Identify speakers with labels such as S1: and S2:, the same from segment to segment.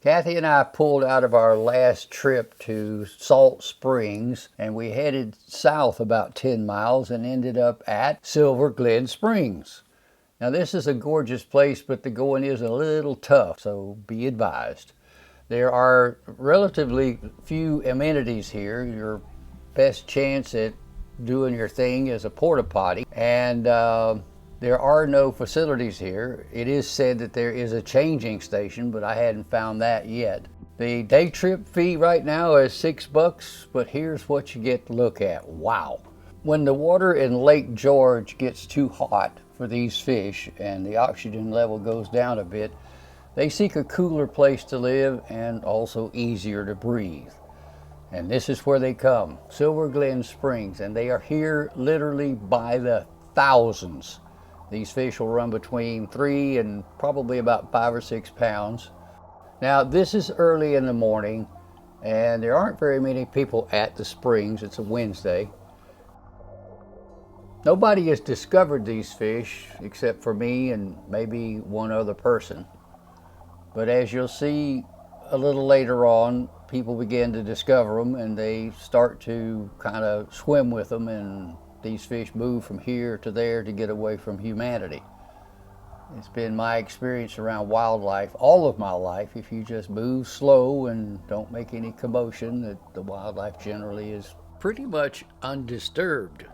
S1: Kathy and I pulled out of our last trip to Salt Springs and we headed south about 10 miles and ended up at Glen Springs. Now this is a gorgeous place, but the going is a little tough, so be advised. There are relatively few amenities here. Your best chance at doing your thing is a porta potty, and there are no facilities here. It is said that there is a changing station, but I hadn't found that yet. The day trip fee right now is $6, but here's what you get to look at. Wow. When the water in Lake George gets too hot for these fish and the oxygen level goes down a bit, they seek a cooler place to live and also easier to breathe. And this is where they come, Glen Springs, and they are here literally by the thousands. These fish will run between 3 and probably about 5 or 6 pounds. Now this is early in the morning and there aren't very many people at the springs. It's a Wednesday. Nobody has discovered these fish except for me and maybe one other person. But as you'll see a little later on, people begin to discover them and they start to kind of swim with them, and these fish move from here to there to get away from humanity. It's been my experience around wildlife all of my life. If you just move slow and don't make any commotion, that the wildlife generally is pretty much undisturbed.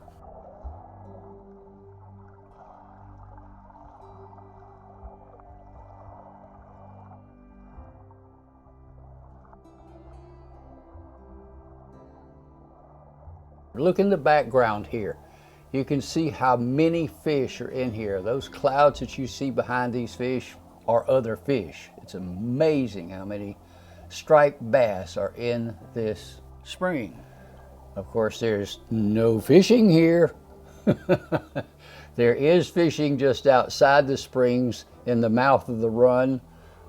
S1: Look in the background here. You can see how many fish are in here. Those clouds that you see behind these fish are other fish. It's amazing how many striped bass are in this spring. Of course, there's no fishing here. There is fishing just outside the springs in the mouth of the run,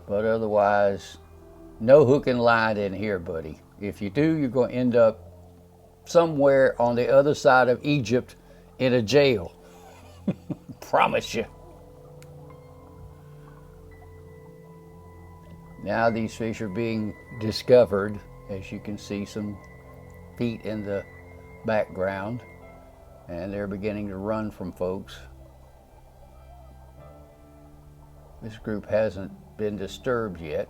S1: but otherwise, no hook and line in here, buddy. If you do, you're going to end up somewhere on the other side of Egypt in a jail. Promise you. Now these fish are being discovered. As you can see, some feet in the background, and they're beginning to run from folks. This group hasn't been disturbed yet.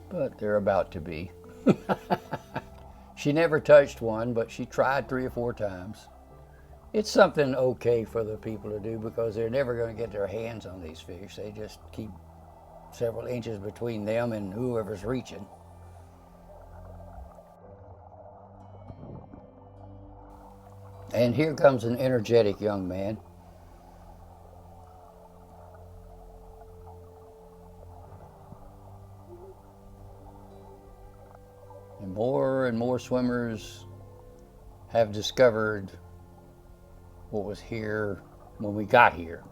S1: But they're about to be. She never touched one, but she tried 3 or 4 times. It's something okay for the people to do because they're never going to get their hands on these fish. They just keep several inches between them and whoever's reaching. And here comes an energetic young man. And more swimmers have discovered what was here when we got here.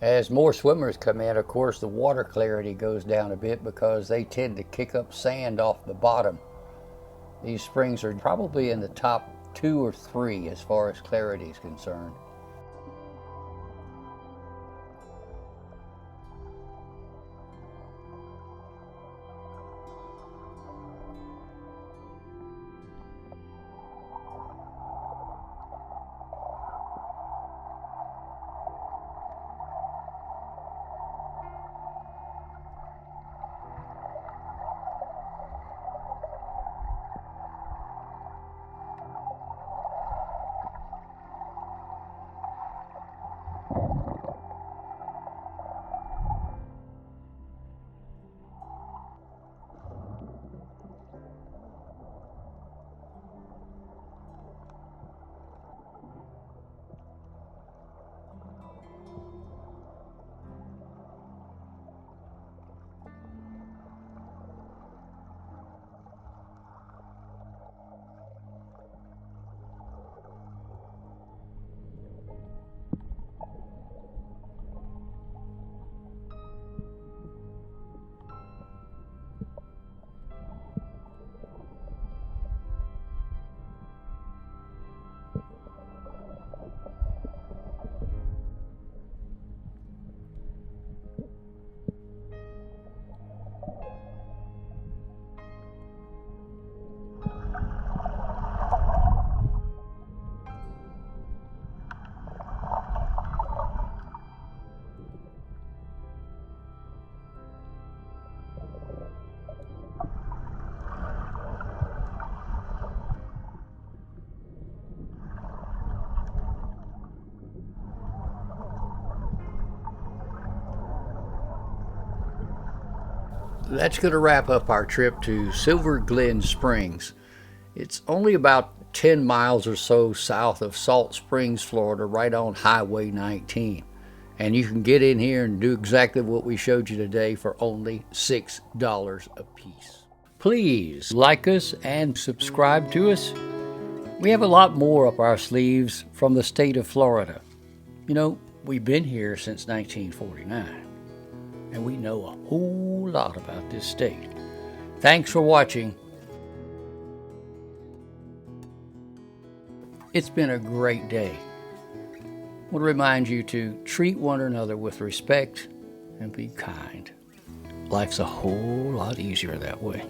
S1: As more swimmers come in, of course, the water clarity goes down a bit because they tend to kick up sand off the bottom. These springs are probably in the top 2 or 3 as far as clarity is concerned. that's going to wrap up our trip to Silver Glen Springs. It's only about 10 miles or so south of Salt Springs, Florida, right on Highway 19. And you can get in here and do exactly what we showed you today for only $6 a piece. Please like us and subscribe to us. We have a lot more up our sleeves from the state of Florida. You know, we've been here since 1949, and we know a whole lot about this state. Thanks for watching. It's been a great day. I want to remind you to treat one another with respect and be kind. Life's a whole lot easier that way.